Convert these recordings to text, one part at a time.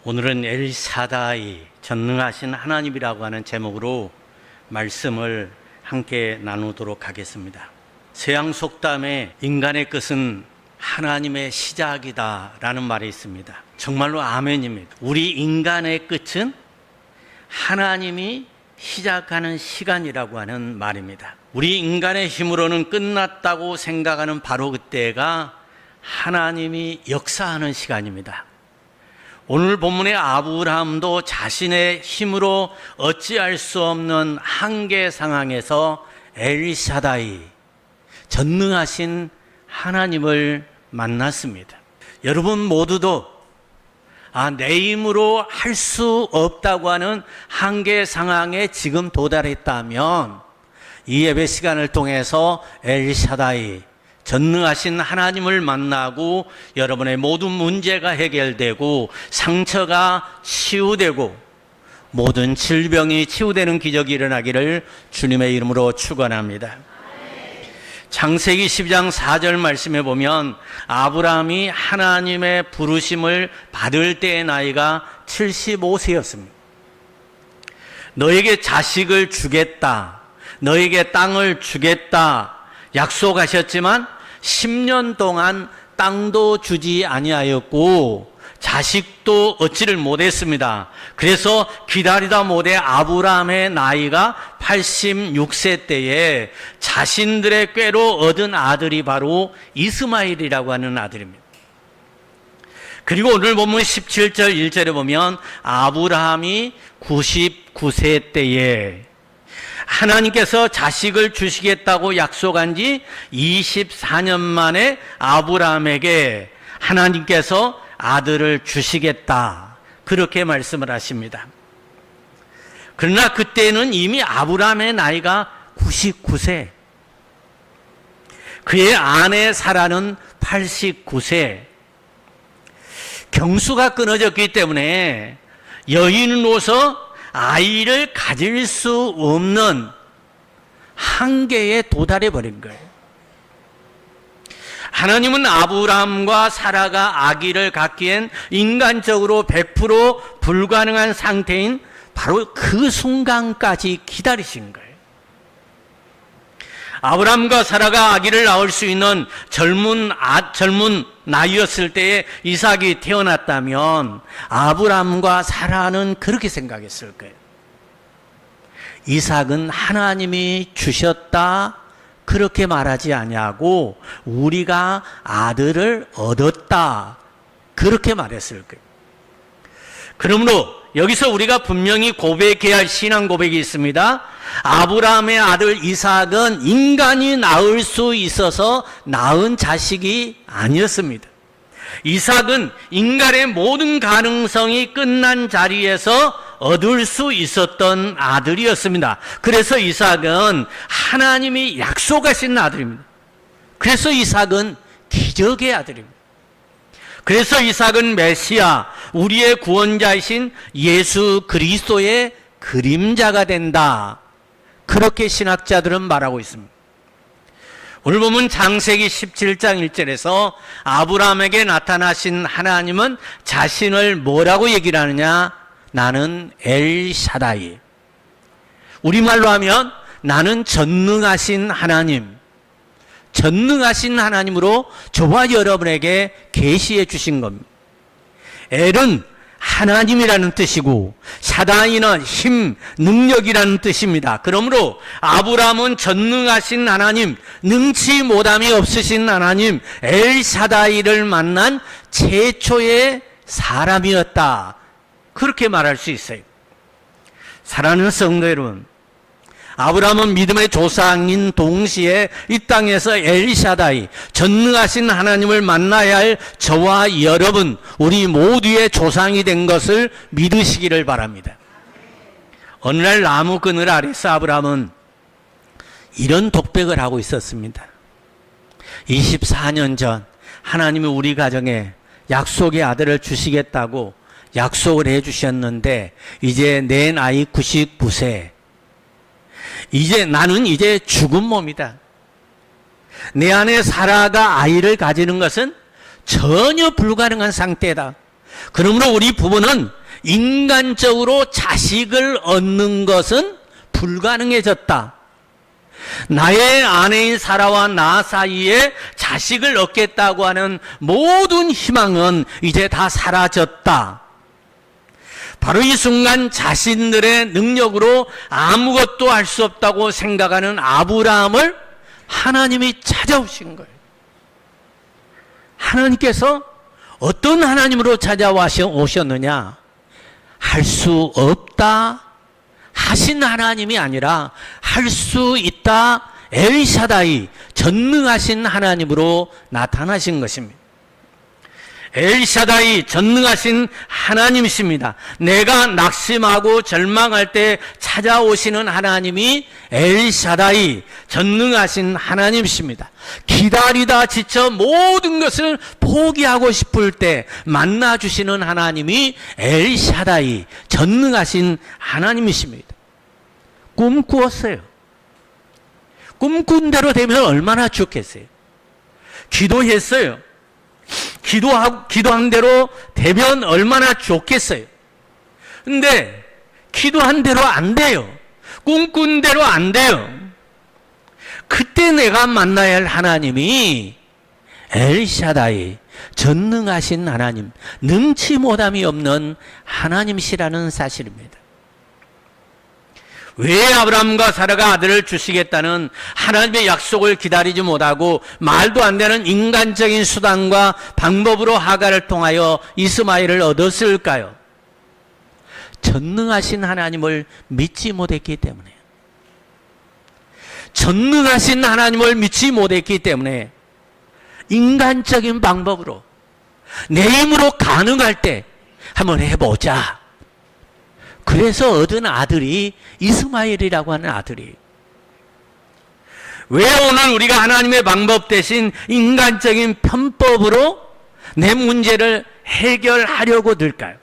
오늘은 엘샤다이, 전능하신 하나님이라고 하는 제목으로 말씀을 함께 나누도록 하겠습니다. 서양 속담에 인간의 끝은 하나님의 시작이다 라는 말이 있습니다. 정말로 아멘입니다. 우리 인간의 끝은 하나님이 시작하는 시간이라고 하는 말입니다. 우리 인간의 힘으로는 끝났다고 생각하는 바로 그때가 하나님이 역사하는 시간입니다. 오늘 본문의 아브라함도 자신의 힘으로 어찌할 수 없는 한계 상황에서 엘샤다이, 전능하신 하나님을 만났습니다. 여러분 모두도 내 힘으로 할 수 없다고 하는 한계 상황에 지금 도달했다면 이 예배 시간을 통해서 엘샤다이, 전능하신 하나님을 만나고 여러분의 모든 문제가 해결되고 상처가 치유되고 모든 질병이 치유되는 기적이 일어나기를 주님의 이름으로 축원합니다. 창세기 12장 4절 말씀에 보면 아브라함이 하나님의 부르심을 받을 때의 나이가 75세였습니다. 너에게 자식을 주겠다, 너에게 땅을 주겠다 약속하셨지만 10년 동안 땅도 주지 아니하였고 자식도 얻지를 못했습니다. 그래서 기다리다 못해 아브라함의 나이가 86세 때에 자신들의 꾀로 얻은 아들이 바로 이스마엘이라고 하는 아들입니다. 그리고 오늘 본문 17절 1절에 보면 아브라함이 99세 때에 하나님께서 자식을 주시겠다고 약속한 지 24년 만에 아브라함에게 하나님께서 아들을 주시겠다 그렇게 말씀을 하십니다. 그러나 그때는 이미 아브라함의 나이가 99세, 그의 아내 사라는 89세, 경수가 끊어졌기 때문에 여인으로서 아이를 가질 수 없는 한계에 도달해 버린 거예요. 하나님은 아브라함과 사라가 아기를 갖기엔 인간적으로 100% 불가능한 상태인 바로 그 순간까지 기다리신 거예요. 아브라함과 사라가 아기를 낳을 수 있는 젊은 나이였을 때에 이삭이 태어났다면 아브라함과 사라는 그렇게 생각했을 거예요. 이삭은 하나님이 주셨다 그렇게 말하지 아니하고 우리가 아들을 얻었다 그렇게 말했을 거예요. 그러므로 여기서 우리가 분명히 고백해야 할 신앙 고백이 있습니다. 아브라함의 아들 이삭은 인간이 낳을 수 있어서 낳은 자식이 아니었습니다. 이삭은 인간의 모든 가능성이 끝난 자리에서 얻을 수 있었던 아들이었습니다. 그래서 이삭은 하나님이 약속하신 아들입니다. 그래서 이삭은 기적의 아들입니다. 그래서 이삭은 메시아, 우리의 구원자이신 예수 그리스도의 그림자가 된다. 그렇게 신학자들은 말하고 있습니다. 오늘 보면 창세기 17장 1절에서 아브라함에게 나타나신 하나님은 자신을 뭐라고 얘기를 하느냐? 나는 엘샤다이. 우리말로 하면 나는 전능하신 하나님, 전능하신 하나님으로 저와 여러분에게 계시해 주신 겁니다. 엘은 하나님이라는 뜻이고 샤다이는 힘, 능력이라는 뜻입니다. 그러므로 아브라함은 전능하신 하나님, 능치 못함이 없으신 하나님 엘샤다이를 만난 최초의 사람이었다. 그렇게 말할 수 있어요. 사랑하는 성도 여러분, 아브라함은 믿음의 조상인 동시에 이 땅에서 엘샤다이, 전능하신 하나님을 만나야 할 저와 여러분, 우리 모두의 조상이 된 것을 믿으시기를 바랍니다. 어느 날 나무 그늘 아래서 아브라함은 이런 독백을 하고 있었습니다. 24년 전 하나님이 우리 가정에 약속의 아들을 주시겠다고 약속을 해 주셨는데 이제 내 나이 99세, 나는 이제 죽은 몸이다. 내 안에 사라가 아이를 가지는 것은 전혀 불가능한 상태다. 그러므로 우리 부부는 인간적으로 자식을 얻는 것은 불가능해졌다. 나의 아내인 사라와 나 사이에 자식을 얻겠다고 하는 모든 희망은 이제 다 사라졌다. 바로 이 순간 자신들의 능력으로 아무것도 할 수 없다고 생각하는 아브라함을 하나님이 찾아오신 거예요. 하나님께서 어떤 하나님으로 찾아오셨느냐? 할 수 없다 하신 하나님이 아니라 할 수 있다 엘샤다이 전능하신 하나님으로 나타나신 것입니다. 엘샤다이 전능하신 하나님이십니다. 내가 낙심하고 절망할 때 찾아오시는 하나님이 엘샤다이 전능하신 하나님이십니다. 기다리다 지쳐 모든 것을 포기하고 싶을 때 만나주시는 하나님이 엘샤다이 전능하신 하나님이십니다. 꿈꾸었어요. 꿈꾼 대로 되면 얼마나 좋겠어요. 기도했어요. 기도한 대로 되면 얼마나 좋겠어요. 근데 기도한 대로 안 돼요. 꿈꾼 대로 안 돼요. 그때 내가 만나야 할 하나님이 엘샤다이 전능하신 하나님, 능치 못함이 없는 하나님이시라는 사실입니다. 왜 아브라함과 사라가 아들을 주시겠다는 하나님의 약속을 기다리지 못하고 말도 안 되는 인간적인 수단과 방법으로 하갈을 통하여 이스마엘을 얻었을까요? 전능하신 하나님을 믿지 못했기 때문에, 전능하신 하나님을 믿지 못했기 때문에 인간적인 방법으로 내 힘으로 가능할 때 한번 해보자. 그래서 얻은 아들이 이스마엘이라고 하는 아들이. 왜 오늘 우리가 하나님의 방법 대신 인간적인 편법으로 내 문제를 해결하려고 들까요?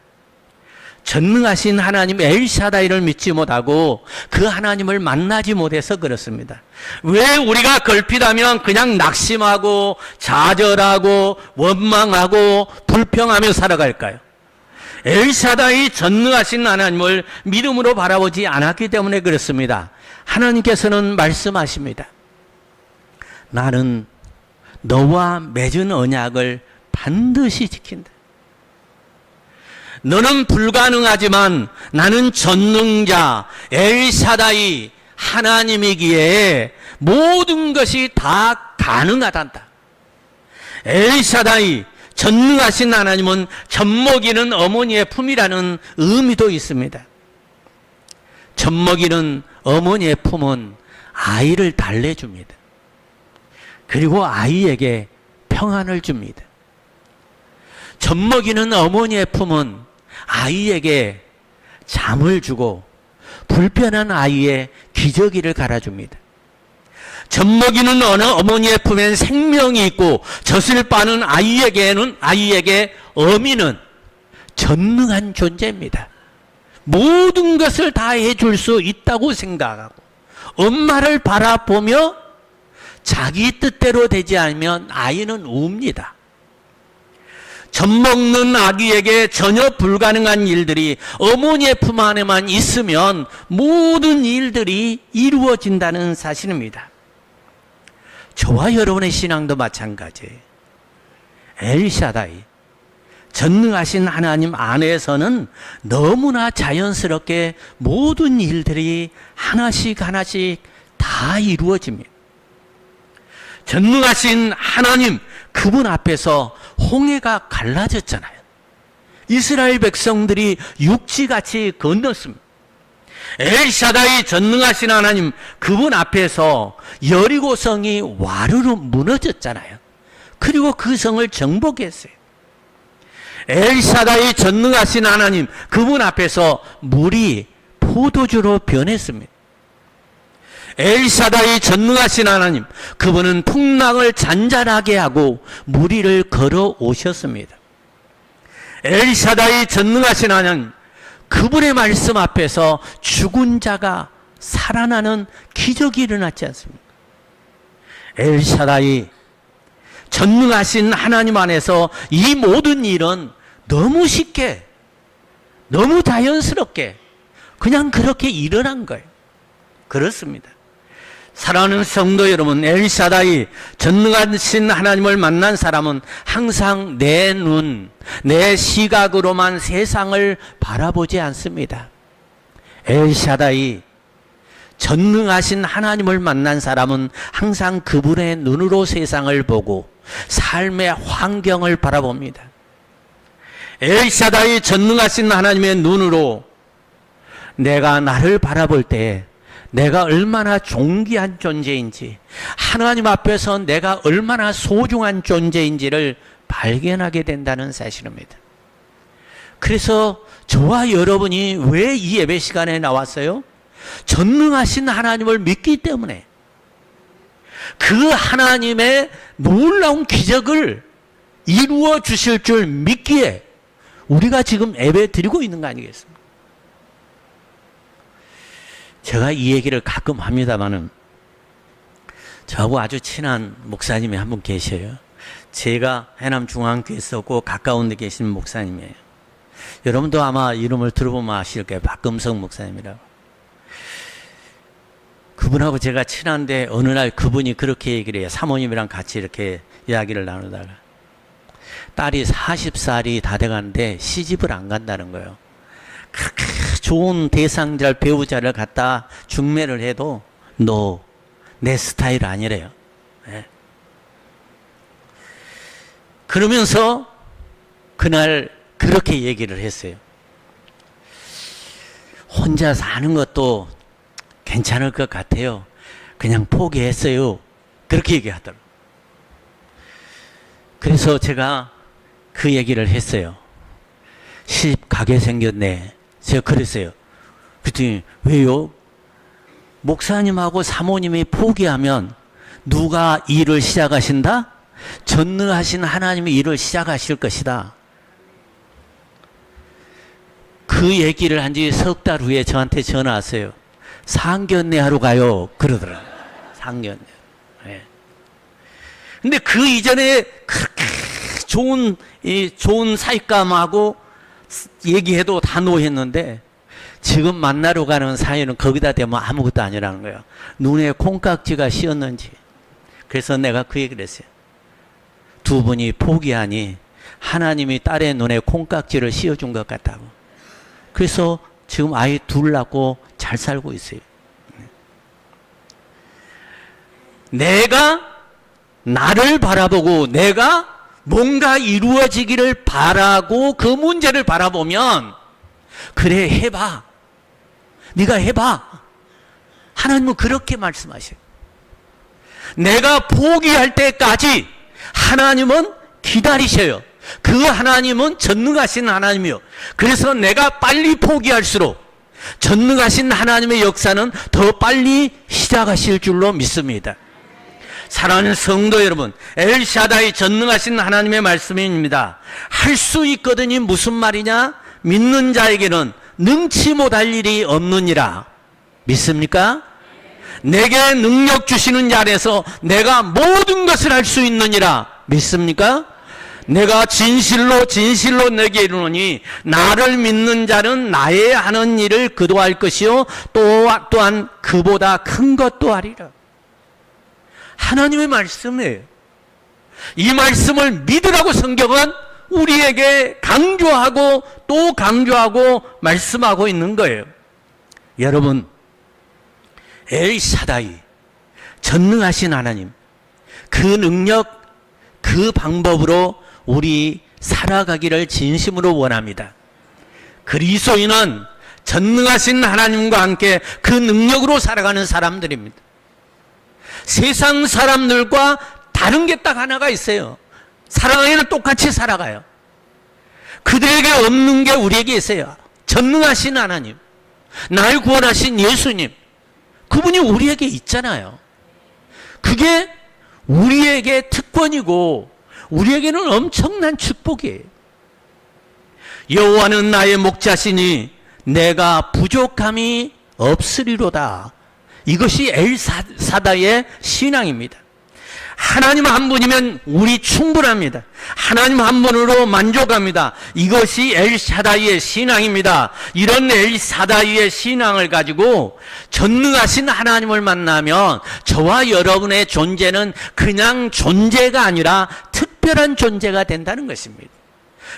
전능하신 하나님 엘샤다이를 믿지 못하고 그 하나님을 만나지 못해서 그렇습니다. 왜 우리가 걸핏하면 그냥 낙심하고 좌절하고 원망하고 불평하며 살아갈까요? 엘샤다이 전능하신 하나님을 믿음으로 바라보지 않았기 때문에 그렇습니다. 하나님께서는 말씀하십니다. 나는 너와 맺은 언약을 반드시 지킨다. 너는 불가능하지만 나는 전능자 엘샤다이 하나님이기에 모든 것이 다 가능하단다. 엘샤다이 전능하신 하나님은 젖먹이는 어머니의 품이라는 의미도 있습니다. 젖먹이는 어머니의 품은 아이를 달래줍니다. 그리고 아이에게 평안을 줍니다. 젖먹이는 어머니의 품은 아이에게 잠을 주고 불편한 아이의 기저귀를 갈아줍니다. 젖먹이는 어머니의 품엔 생명이 있고 젖을 빠는 아이에게 어미는 전능한 존재입니다. 모든 것을 다 해줄 수 있다고 생각하고 엄마를 바라보며 자기 뜻대로 되지 않으면 아이는 웁니다. 젖먹는 아기에게 전혀 불가능한 일들이 어머니의 품 안에만 있으면 모든 일들이 이루어진다는 사실입니다. 저와 여러분의 신앙도 마찬가지예요. 엘샤다이, 전능하신 하나님 안에서는 너무나 자연스럽게 모든 일들이 하나씩 다 이루어집니다. 전능하신 하나님, 그분 앞에서 홍해가 갈라졌잖아요. 이스라엘 백성들이 육지같이 건넜습니다. 엘샤다이 전능하신 하나님, 그분 앞에서 여리고성이 와르르 무너졌잖아요. 그리고 그 성을 정복했어요. 엘샤다이 전능하신 하나님, 그분 앞에서 물이 포도주로 변했습니다. 엘샤다이 전능하신 하나님, 그분은 풍랑을 잔잔하게 하고 무리를 걸어 오셨습니다. 엘샤다이 전능하신 하나님, 그분의 말씀 앞에서 죽은 자가 살아나는 기적이 일어났지 않습니까? 엘샤다이 전능하신 하나님 안에서 이 모든 일은 너무 쉽게 너무 자연스럽게 그냥 그렇게 일어난 거예요. 그렇습니다. 사랑하는 성도 여러분, 엘샤다이 전능하신 하나님을 만난 사람은 항상 내 눈, 내 시각으로만 세상을 바라보지 않습니다. 엘샤다이 전능하신 하나님을 만난 사람은 항상 그분의 눈으로 세상을 보고 삶의 환경을 바라봅니다. 엘샤다이 전능하신 하나님의 눈으로 내가 나를 바라볼 때 내가 얼마나 존귀한 존재인지, 하나님 앞에서 내가 얼마나 소중한 존재인지를 발견하게 된다는 사실입니다. 그래서 저와 여러분이 왜 이 예배 시간에 나왔어요? 전능하신 하나님을 믿기 때문에, 그 하나님의 놀라운 기적을 이루어 주실 줄 믿기에 우리가 지금 예배 드리고 있는 거 아니겠습니까? 제가 이 얘기를 가끔 합니다마는, 저하고 아주 친한 목사님이 한 분 계셔요. 제가 해남중앙교회에 있었고 가까운 데 계시는 목사님이에요. 여러분도 아마 이름을 들어보면 아실 거예요. 박금성 목사님이라고. 그분하고 제가 친한데 어느 날 그분이 그렇게 얘기를 해요. 사모님이랑 같이 이렇게 이야기를 나누다가 딸이 40살이 다 돼가는데 시집을 안 간다는 거예요. 그렇게 좋은 대상자를, 배우자를 갖다 중매를 해도 너 내 스타일 아니래요. 네. 그러면서 그날 그렇게 얘기를 했어요. 혼자 사는 것도 괜찮을 것 같아요. 그냥 포기했어요. 그렇게 얘기하더라고요. 그래서 제가 그 얘기를 했어요. 시집 가게 생겼네. 제가 그랬어요. 그랬더니 왜요? 목사님하고 사모님이 포기하면 누가 일을 시작하신다? 전능하신 하나님이 일을 시작하실 것이다. 그 얘기를 한 지 석 달 후에 저한테 전화 왔어요. 상견례 하러 가요. 그러더라고요. 상견례. 네. 근데 그 이전에 그렇게 좋은 사익감하고 얘기해도 다 노했는데, 지금 만나러 가는 사이는 거기다 대면 아무것도 아니라는 거예요. 눈에 콩깍지가 씌었는지. 그래서 내가 그 얘기를 했어요. 두 분이 포기하니 하나님이 딸의 눈에 콩깍지를 씌워준 것 같다고. 그래서 지금 아이 둘 낳고 잘 살고 있어요. 내가 나를 바라보고 내가 뭔가 이루어지기를 바라고 그 문제를 바라보면, 그래 해봐. 네가 해봐. 하나님은 그렇게 말씀하셔요. 내가 포기할 때까지 하나님은 기다리셔요. 그 하나님은 전능하신 하나님이요. 그래서 내가 빨리 포기할수록 전능하신 하나님의 역사는 더 빨리 시작하실 줄로 믿습니다. 사랑하는 성도 여러분, 엘샤다이 전능하신 하나님의 말씀입니다. 할 수 있거든이 무슨 말이냐? 믿는 자에게는 능치 못할 일이 없느니라. 믿습니까? 내게 능력 주시는 자 안에서 내가 모든 것을 할 수 있느니라. 믿습니까? 내가 진실로 내게 이르노니 나를 믿는 자는 나의 하는 일을 그도 할 것이요 또한 그보다 큰 것도 하리라. 하나님의 말씀이에요. 이 말씀을 믿으라고 성경은 우리에게 강조하고 또 강조하고 말씀하고 있는 거예요. 여러분, 엘샤다이, 전능하신 하나님, 그 능력, 그 방법으로 우리 살아가기를 진심으로 원합니다. 그리스도인은 전능하신 하나님과 함께 그 능력으로 살아가는 사람들입니다. 세상 사람들과 다른 게 딱 하나가 있어요. 살아가기는 똑같이 살아가요. 그들에게 없는 게 우리에게 있어요. 전능하신 하나님, 날 구원하신 예수님, 그분이 우리에게 있잖아요. 그게 우리에게 특권이고 우리에게는 엄청난 축복이에요. 여호와는 나의 목자시니 내가 부족함이 없으리로다. 이것이 엘사다의 신앙입니다. 하나님 한 분이면 우리 충분합니다. 하나님 한 분으로 만족합니다. 이것이 엘샤다이의 신앙입니다. 이런 엘샤다이의 신앙을 가지고 전능하신 하나님을 만나면 저와 여러분의 존재는 그냥 존재가 아니라 특별한 존재가 된다는 것입니다.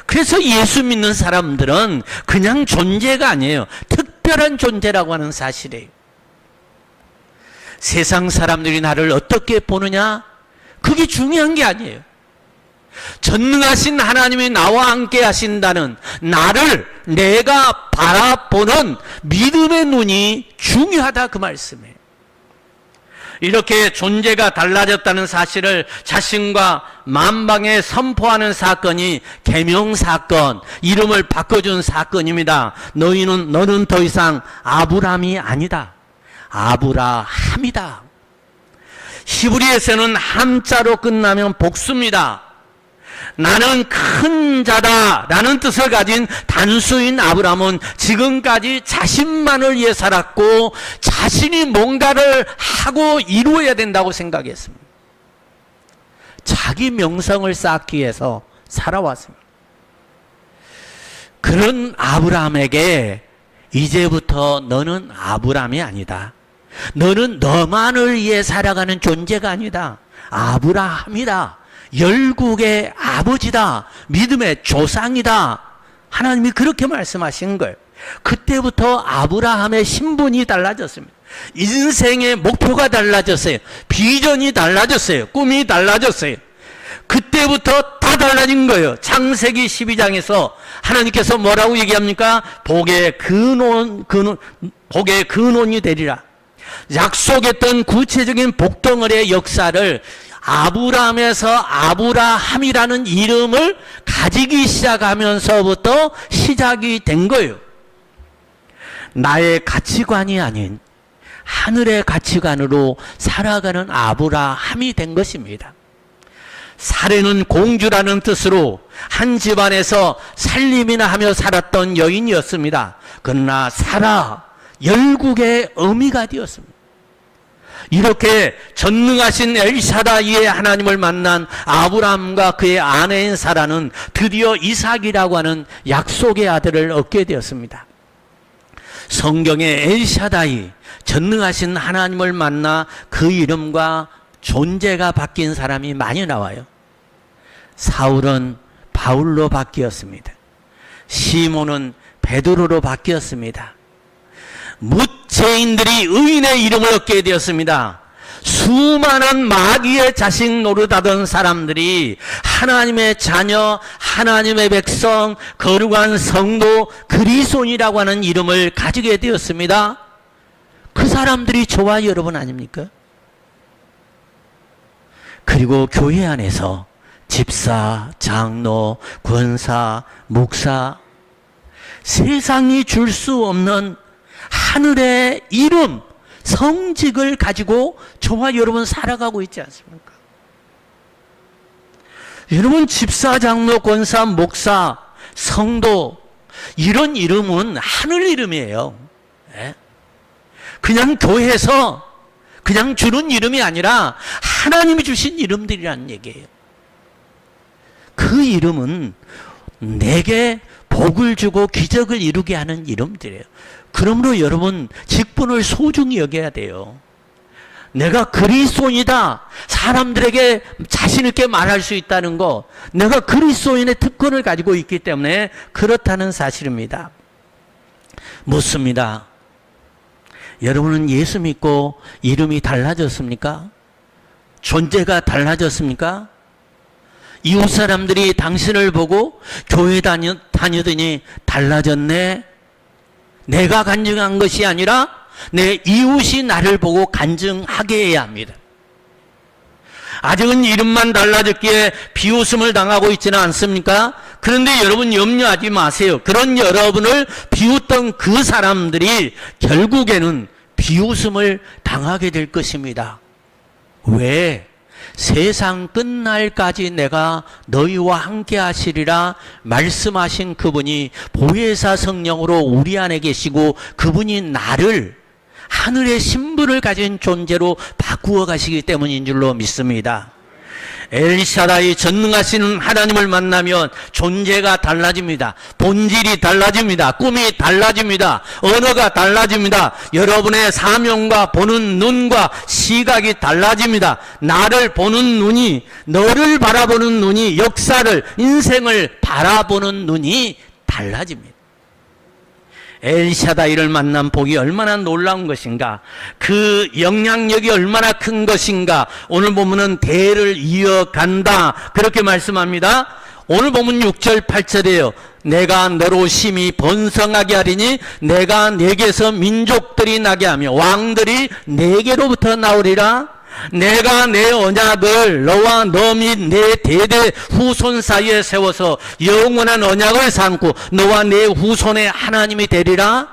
그래서 예수 믿는 사람들은 그냥 존재가 아니에요. 특별한 존재라고 하는 사실이에요. 세상 사람들이 나를 어떻게 보느냐? 그게 중요한 게 아니에요. 전능하신 하나님이 나와 함께 하신다는 나를 내가 바라보는 믿음의 눈이 중요하다 그 말씀이에요. 이렇게 존재가 달라졌다는 사실을 자신과 만방에 선포하는 사건이 계명사건, 이름을 바꿔준 사건입니다. 너는 더 이상 아브람이 아니다. 아브라함이다. 히브리에서는 함자로 끝나면 복수입니다. 나는 큰 자다 라는 뜻을 가진 단수인 아브라함은 지금까지 자신만을 위해 살았고 자신이 뭔가를 하고 이루어야 된다고 생각했습니다. 자기 명성을 쌓기 위해서 살아왔습니다. 그런 아브라함에게 이제부터 너는 아브라함이 아니다. 너는 너만을 위해 살아가는 존재가 아니다. 아브라함이다. 열국의 아버지다. 믿음의 조상이다. 하나님이 그렇게 말씀하신 거예요. 그때부터 아브라함의 신분이 달라졌습니다. 인생의 목표가 달라졌어요. 비전이 달라졌어요. 꿈이 달라졌어요. 그때부터 다 달라진 거예요. 창세기 12장에서 하나님께서 뭐라고 얘기합니까? 복의 근원이 되리라. 약속했던 구체적인 복덩어리의 역사를 아브라함에서 아브라함이라는 이름을 가지기 시작하면서부터 시작이 된 거예요. 나의 가치관이 아닌 하늘의 가치관으로 살아가는 아브라함이 된 것입니다. 사례는 공주라는 뜻으로 한 집안에서 살림이나 하며 살았던 여인이었습니다. 그러나 사라, 열국의 어미가 되었습니다. 이렇게 전능하신 엘샤다이의 하나님을 만난 아브라함과 그의 아내인 사라는 드디어 이삭이라고 하는 약속의 아들을 얻게 되었습니다. 성경에 엘샤다이, 전능하신 하나님을 만나 그 이름과 존재가 바뀐 사람이 많이 나와요. 사울은 바울로 바뀌었습니다. 시몬은 베드로로 바뀌었습니다. 무죄인들이 의인의 이름을 얻게 되었습니다. 수많은 마귀의 자식 노릇하던 사람들이 하나님의 자녀, 하나님의 백성, 거룩한 성도, 그리스도인이라고 하는 이름을 가지게 되었습니다. 그 사람들이 저와 여러분 아닙니까? 그리고 교회 안에서 집사, 장로, 권사, 목사, 세상이 줄 수 없는 하늘의 이름, 성직을 가지고 저와 여러분 살아가고 있지 않습니까? 여러분 집사, 장로, 권사, 목사, 성도 이런 이름은 하늘 이름이에요. 그냥 교회에서 그냥 주는 이름이 아니라 하나님이 주신 이름들이라는 얘기예요. 그 이름은 내게 복을 주고 기적을 이루게 하는 이름들이에요. 그러므로 여러분 직분을 소중히 여겨야 돼요. 내가 그리스도인이다. 사람들에게 자신 있게 말할 수 있다는 거, 내가 그리스도인의 특권을 가지고 있기 때문에 그렇다는 사실입니다. 묻습니다. 여러분은 예수 믿고 이름이 달라졌습니까? 존재가 달라졌습니까? 이웃 사람들이 당신을 보고 교회 다니더니 달라졌네? 내가 간증한 것이 아니라 내 이웃이 나를 보고 간증하게 해야 합니다. 아직은 이름만 달라졌기에 비웃음을 당하고 있지는 않습니까? 그런데 여러분 염려하지 마세요. 그런 여러분을 비웃던 그 사람들이 결국에는 비웃음을 당하게 될 것입니다. 왜? 세상 끝날까지 내가 너희와 함께 하시리라 말씀하신 그분이 보혜사 성령으로 우리 안에 계시고 그분이 나를 하늘의 신분을 가진 존재로 바꾸어 가시기 때문인 줄로 믿습니다. 엘샤다이 전능하신 하나님을 만나면 존재가 달라집니다. 본질이 달라집니다. 꿈이 달라집니다. 언어가 달라집니다. 여러분의 사명과 보는 눈과 시각이 달라집니다. 나를 보는 눈이, 너를 바라보는 눈이, 역사를, 인생을 바라보는 눈이 달라집니다. 엘샤다이를 만난 복이 얼마나 놀라운 것인가, 그 영향력이 얼마나 큰 것인가. 오늘 보면은 대를 이어간다 그렇게 말씀합니다. 오늘 보면 6절 8절이에요. 내가 너로 심히 번성하게 하리니 내가 내게서 민족들이 나게 하며 왕들이 내게로부터 나오리라. 내가 내 언약을 너와 너 및 내 대대 후손 사이에 세워서 영원한 언약을 삼고 너와 내 후손의 하나님이 되리라.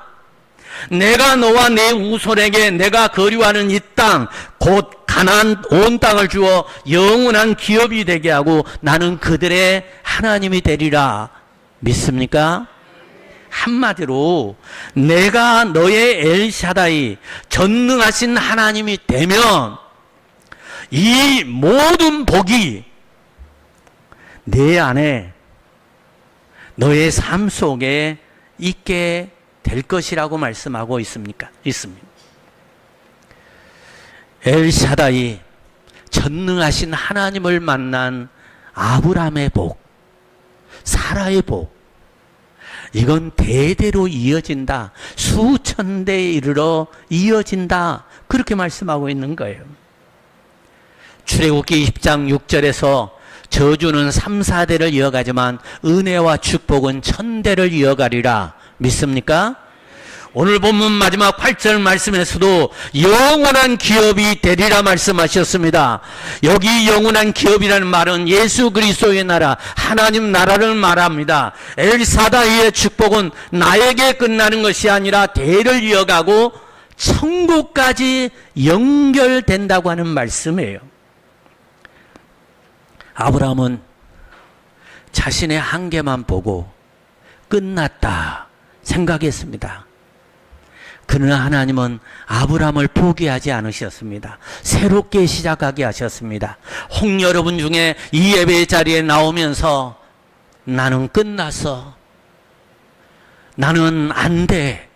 내가 너와 내 후손에게 내가 거류하는 이 땅 곧 가나안 온 땅을 주어 영원한 기업이 되게 하고 나는 그들의 하나님이 되리라. 믿습니까? 한마디로 내가 너의 엘샤다이 전능하신 하나님이 되면 이 모든 복이 내 안에 너의 삶 속에 있게 될 것이라고 말씀하고 있습니다. 엘샤다이 전능하신 하나님을 만난 아브라함의 복, 사라의 복, 이건 대대로 이어진다. 수천 대에 이르러 이어진다. 그렇게 말씀하고 있는 거예요. 출애굽기 20장 6절에서 저주는 3, 4대를 이어가지만 은혜와 축복은 1000대를 이어가리라. 믿습니까? 오늘 본문 마지막 8절 말씀에서도 영원한 기업이 되리라 말씀하셨습니다. 여기 영원한 기업이라는 말은 예수 그리스도의 나라, 하나님 나라를 말합니다. 엘사다이의 축복은 나에게 끝나는 것이 아니라 대를 이어가고 천국까지 연결된다고 하는 말씀이에요. 아브라함은 자신의 한계만 보고 끝났다 생각했습니다. 그러나 하나님은 아브라함을 포기하지 않으셨습니다. 새롭게 시작하게 하셨습니다. 혹 여러분 중에 이 예배 자리에 나오면서 나는 끝났어, 나는 안 돼,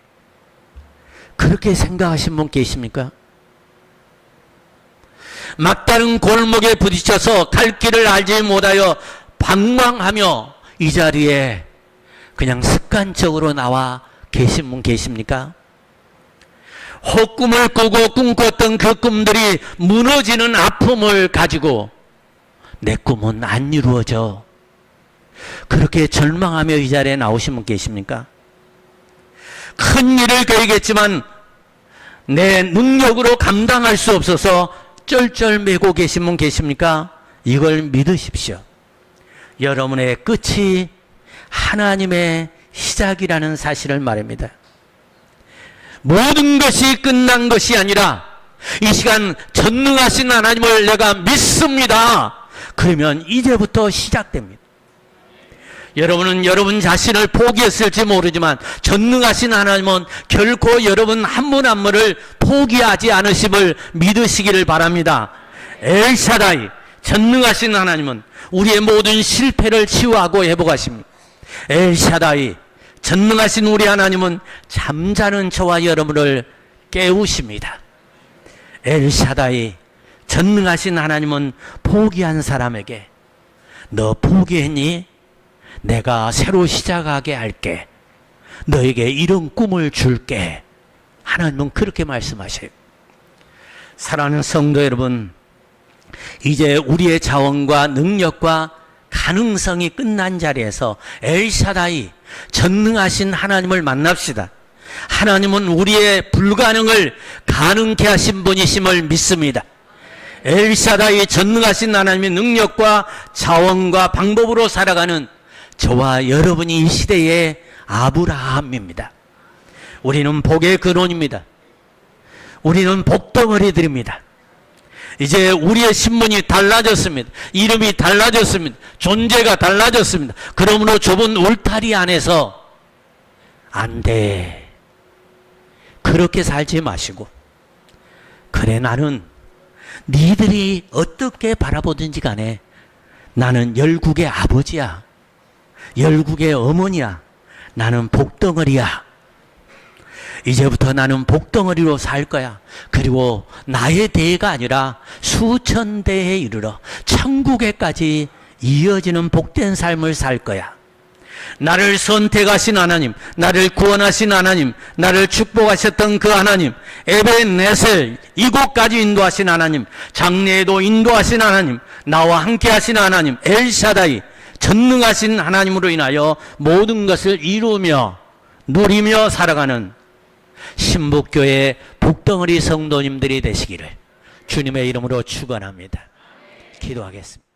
그렇게 생각하신 분 계십니까? 막다른 골목에 부딪혀서 갈 길을 알지 못하여 방황하며 이 자리에 그냥 습관적으로 나와 계신 분 계십니까? 혹 꿈을 꾸고 꿈꿨던 그 꿈들이 무너지는 아픔을 가지고 내 꿈은 안 이루어져, 그렇게 절망하며 이 자리에 나오신 분 계십니까? 큰 일을 계획했지만 내 능력으로 감당할 수 없어서 쩔쩔매고 계신 분 계십니까? 이걸 믿으십시오. 여러분의 끝이 하나님의 시작이라는 사실을 말합니다. 모든 것이 끝난 것이 아니라 이 시간 전능하신 하나님을 내가 믿습니다. 그러면 이제부터 시작됩니다. 여러분은 여러분 자신을 포기했을지 모르지만 전능하신 하나님은 결코 여러분 한 분 한 분을 포기하지 않으심을 믿으시기를 바랍니다. 엘샤다이 전능하신 하나님은 우리의 모든 실패를 치유하고 회복하십니다. 엘샤다이 전능하신 우리 하나님은 잠자는 저와 여러분을 깨우십니다. 엘샤다이 전능하신 하나님은 포기한 사람에게 너 포기했니? 내가 새로 시작하게 할게. 너에게 이런 꿈을 줄게. 하나님은 그렇게 말씀하셔요. 사랑하는 성도 여러분, 이제 우리의 자원과 능력과 가능성이 끝난 자리에서 엘샤다이 전능하신 하나님을 만납시다. 하나님은 우리의 불가능을 가능케 하신 분이심을 믿습니다. 엘샤다이 전능하신 하나님의 능력과 자원과 방법으로 살아가는 저와 여러분이 이 시대의 아브라함입니다. 우리는 복의 근원입니다. 우리는 복덩어리들입니다. 이제 우리의 신분이 달라졌습니다. 이름이 달라졌습니다. 존재가 달라졌습니다. 그러므로 좁은 울타리 안에서 안 돼, 그렇게 살지 마시고, 그래 나는 니들이 어떻게 바라보든지 간에 나는 열국의 아버지야. 열국의 어머니야. 나는 복덩어리야. 이제부터 나는 복덩어리로 살 거야. 그리고 나의 대가 아니라 수천 대에 이르러 천국에까지 이어지는 복된 삶을 살 거야. 나를 선택하신 하나님, 나를 구원하신 하나님, 나를 축복하셨던 그 하나님, 에벤네셀 이곳까지 인도하신 하나님, 장래에도 인도하신 하나님, 나와 함께 하신 하나님, 엘샤다이 전능하신 하나님으로 인하여 모든 것을 이루며 누리며 살아가는 신북교회 복덩어리 성도님들이 되시기를 주님의 이름으로 축원합니다. 기도하겠습니다.